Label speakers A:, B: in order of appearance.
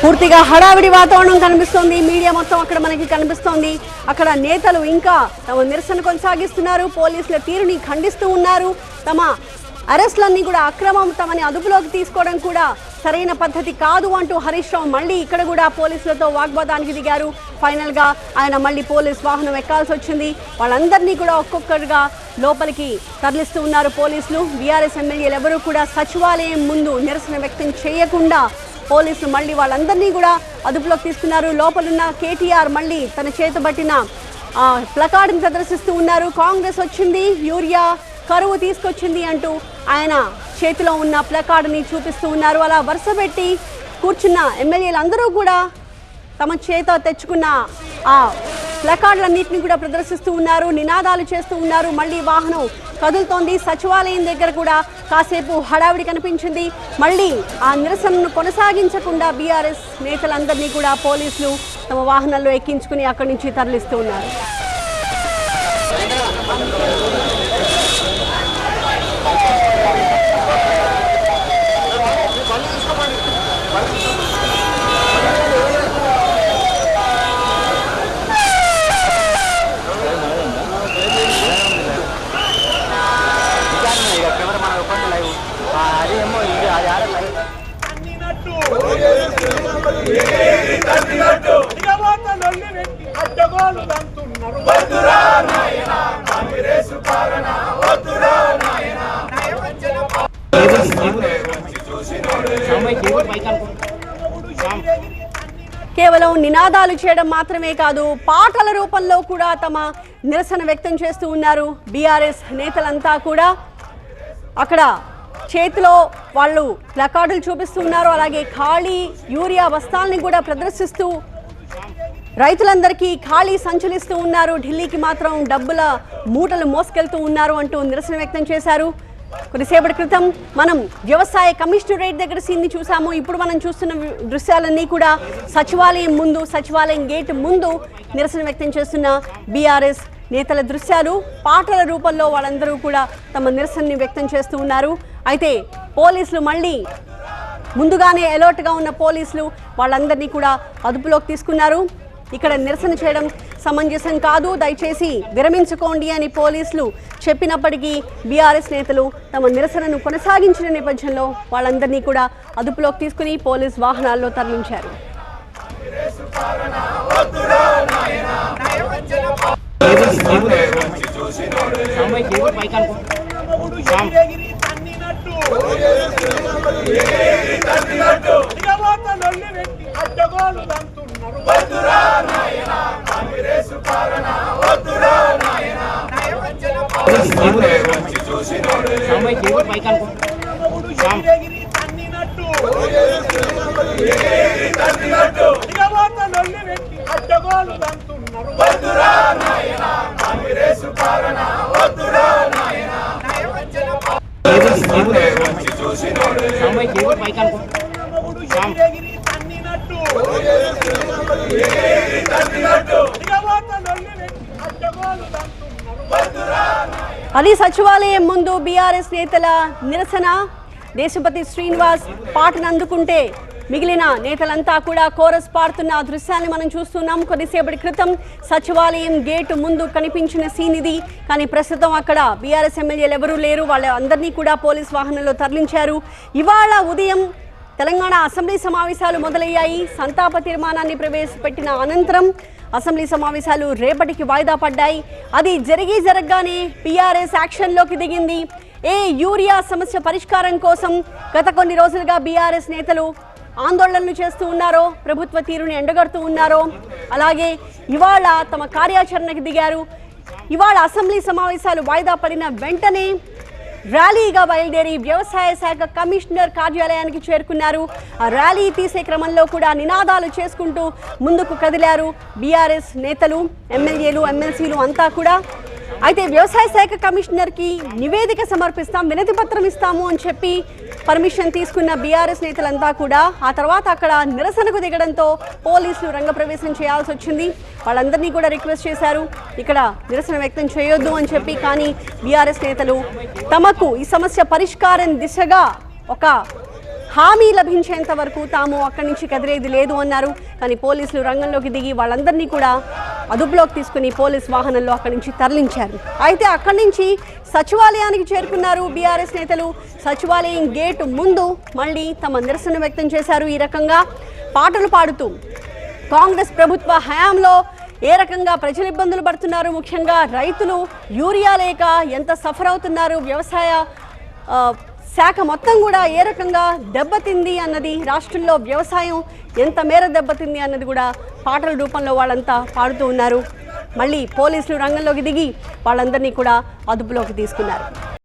A: పూర్తిగా హడావిడి వాతావరణం కనిపిస్తోంది. మీడియా మొత్తం అక్కడ మనకి కనిపిస్తోంది. అక్కడ నేతలు ఇంకా తమ నిరసన కొనసాగిస్తున్నారు. పోలీసుల తీరుని ఖండిస్తూ ఉన్నారు. తమ అరెస్టులన్నీ కూడా అక్రమం, తమని అదుపులోకి తీసుకోవడం కూడా సరైన పద్ధతి కాదు అంటూ హరీష్ రావు మళ్ళీ ఇక్కడ కూడా పోలీసులతో వాగ్వాదానికి దిగారు. ఫైనల్ గా ఆయన మళ్ళీ పోలీస్ వాహనం ఎక్కాల్సి వచ్చింది. వాళ్ళందరినీ కూడా ఒక్కొక్కరుగా లోపలికి తరలిస్తూ ఉన్నారు పోలీసులు. బీఆర్ఎస్ ఎమ్మెల్యేలు ఎవరూ కూడా సచివాలయం ముందు నిరసన వ్యక్తం చేయకుండా పోలీసులు మళ్ళీ వాళ్ళందరినీ కూడా అదుపులోకి తీసుకున్నారు. లోపలున్న కేటీఆర్ మళ్ళీ తన చేతబట్టిన ప్లకార్డుని ప్రదర్శిస్తూ ఉన్నారు. కాంగ్రెస్ వచ్చింది, యూరియా కరువు తీసుకొచ్చింది అంటూ ఆయన చేతిలో ఉన్న ప్లకార్డుని చూపిస్తూ ఉన్నారు. అలా వరుస పెట్టి కూర్చున్న ఎమ్మెల్యేలు అందరూ కూడా తమ చేత తెచ్చుకున్న ఆ ప్లకార్డులన్నింటినీ కూడా ప్రదర్శిస్తూ ఉన్నారు, నినాదాలు చేస్తూ ఉన్నారు. మళ్ళీ వాహనం కదులుతోంది. సచివాలయం దగ్గర కూడా కాసేపు హడావిడి కనిపించింది. మళ్ళీ ఆ నిరసనను కొనసాగించకుండా బీఆర్ఎస్ నేతలందరినీ కూడా పోలీసులు తమ వాహనాల్లో ఎక్కించుకుని అక్కడి నుంచి తరలిస్తూ ఉన్నారు. కేవలం నినాదాలు చేయడం మాత్రమే కాదు, పాటల రూపంలో కూడా తమ నిరసన వ్యక్తం చేస్తూ ఉన్నారు బీఆర్ఎస్ నేతలంతా కూడా. అక్కడ చేతిలో వాళ్ళు ప్లకార్డులు చూపిస్తూ ఉన్నారు. అలాగే ఖాళీ యూరియా బస్తాల్ని కూడా ప్రదర్శిస్తూ రైతులందరికీ ఖాళీ సంచలిస్తూ ఉన్నారు. ఢిల్లీకి మాత్రం డబ్బుల మూటలు మోసుకెళ్తూ ఉన్నారు అంటూ నిరసన వ్యక్తం చేశారు. కొద్దిసేపటి క్రితం మనం వ్యవసాయ కమిషనరేట్ దగ్గర సీన్ని చూసాము. ఇప్పుడు మనం చూస్తున్న దృశ్యాలన్నీ కూడా సచివాలయం ముందు, సచివాలయం గేట్ ముందు నిరసన వ్యక్తం చేస్తున్న బీఆర్ఎస్ నేతల దృశ్యాలు. పాటల రూపంలో వాళ్ళందరూ కూడా తమ నిరసనని వ్యక్తం చేస్తూ ఉన్నారు. అయితే పోలీసులు మళ్ళీ ముందుగానే అలర్ట్గా ఉన్న పోలీసులు వాళ్ళందరినీ కూడా అదుపులోకి తీసుకున్నారు. ఇక్కడ నిరసన చేయడం సమంజసం కాదు, దయచేసి విరమించుకోండి అని పోలీసులు చెప్పినప్పటికీ బీఆర్ఎస్ నేతలు తమ నిరసనను కొనసాగించిన నేపథ్యంలో వాళ్ళందరినీ కూడా అదుపులోకి తీసుకుని పోలీస్ వాహనాల్లో తరలించారు. అది సచివాలయం ముందు బీఆర్ఎస్ నేతల నిరసన. దేశపతి శ్రీనివాస్ పాటను అందుకుంటే మిగిలిన నేతలంతా కూడా కోరస్ పాడుతున్న దృశ్యాన్ని మనం చూస్తున్నాం. కొద్దిసేపటి క్రితం సచివాలయం గేటు ముందు కనిపించిన సీన్ ఇది. కానీ ప్రస్తుతం అక్కడ బీఆర్ఎస్ ఎమ్మెల్యేలు ఎవరూ లేరు. వాళ్ళందరినీ కూడా పోలీస్ వాహనంలో తరలించారు. ఇవాళ ఉదయం తెలంగాణ అసెంబ్లీ సమావేశాలు మొదలయ్యాయి. సంతాప తీర్మానాన్ని ప్రవేశపెట్టిన అనంతరం అసెంబ్లీ సమావేశాలు రేపటికి వాయిదా పడ్డాయి. అది జరగగానే బీఆర్ఎస్ యాక్షన్లోకి దిగింది. యూరియా సమస్య పరిష్కారం కోసం గత కొన్ని రోజులుగా బీఆర్ఎస్ నేతలు ఆందోళనలు చేస్తూ ఉన్నారో, ప్రభుత్వ తీరుని ఎండగడుతూ ఉన్నారో, అలాగే ఇవాళ తమ కార్యాచరణకు దిగారు. ఇవాళ అసెంబ్లీ సమావేశాలు వాయిదా పడిన వెంటనే ర్యాలీగా బయలుదేరి వ్యవసాయ శాఖ కమిషనర్ కార్యాలయానికి చేరుకున్నారు. ఆ ర్యాలీ తీసే క్రమంలో కూడా నినాదాలు చేసుకుంటూ ముందుకు కదిలారు బీఆర్ఎస్ నేతలు, ఎమ్మెల్యేలు, ఎమ్మెల్సీలు అంతా కూడా. అయితే వ్యవసాయ శాఖ కమిషనర్కి నివేదిక సమర్పిస్తాం, వినతి పత్రం ఇస్తాము అని చెప్పి పర్మిషన్ తీసుకున్న బీఆర్ఎస్ నేతలంతా కూడా ఆ తర్వాత అక్కడ నిరసనకు దిగడంతో పోలీసులు రంగప్రవేశం చేయాల్సి వచ్చింది. వాళ్ళందరినీ కూడా రిక్వెస్ట్ చేశారు ఇక్కడ నిరసన వ్యక్తం చేయొద్దు అని చెప్పి. కానీ బీఆర్ఎస్ నేతలు తమకు ఈ సమస్య పరిష్కారం దిశగా ఒక హామీ లభించేంత వరకు తాము అక్కడి నుంచి కదిలేది లేదు అన్నారు. కానీ పోలీసులు రంగంలోకి దిగి వాళ్ళందరినీ కూడా అదుపులోకి తీసుకుని పోలీస్ వాహనంలో అక్కడి నుంచి తరలించారు. అయితే అక్కడి నుంచి సచివాలయానికి చేరుకున్నారు బీఆర్ఎస్ నేతలు. సచివాలయం గేటు ముందు మళ్ళీ తమ నిరసన వ్యక్తం చేశారు. ఈ రకంగా పాటలు పాడుతూ కాంగ్రెస్ ప్రభుత్వ హయాంలో ఏ రకంగా ప్రజలు ఇబ్బందులు పడుతున్నారు, ముఖ్యంగా రైతులు యూరియా లేక ఎంత సఫర్ అవుతున్నారు, వ్యవసాయ శాఖ మొత్తం కూడా ఏ రకంగా దెబ్బతింది అన్నది, రాష్ట్రంలో వ్యవసాయం ఎంత మేర దెబ్బతింది అన్నది కూడా పాటల రూపంలో వాళ్ళంతా పాడుతూ ఉన్నారు. మళ్ళీ పోలీసులు రంగంలోకి దిగి వాళ్ళందరినీ కూడా అదుపులోకి తీసుకున్నారు.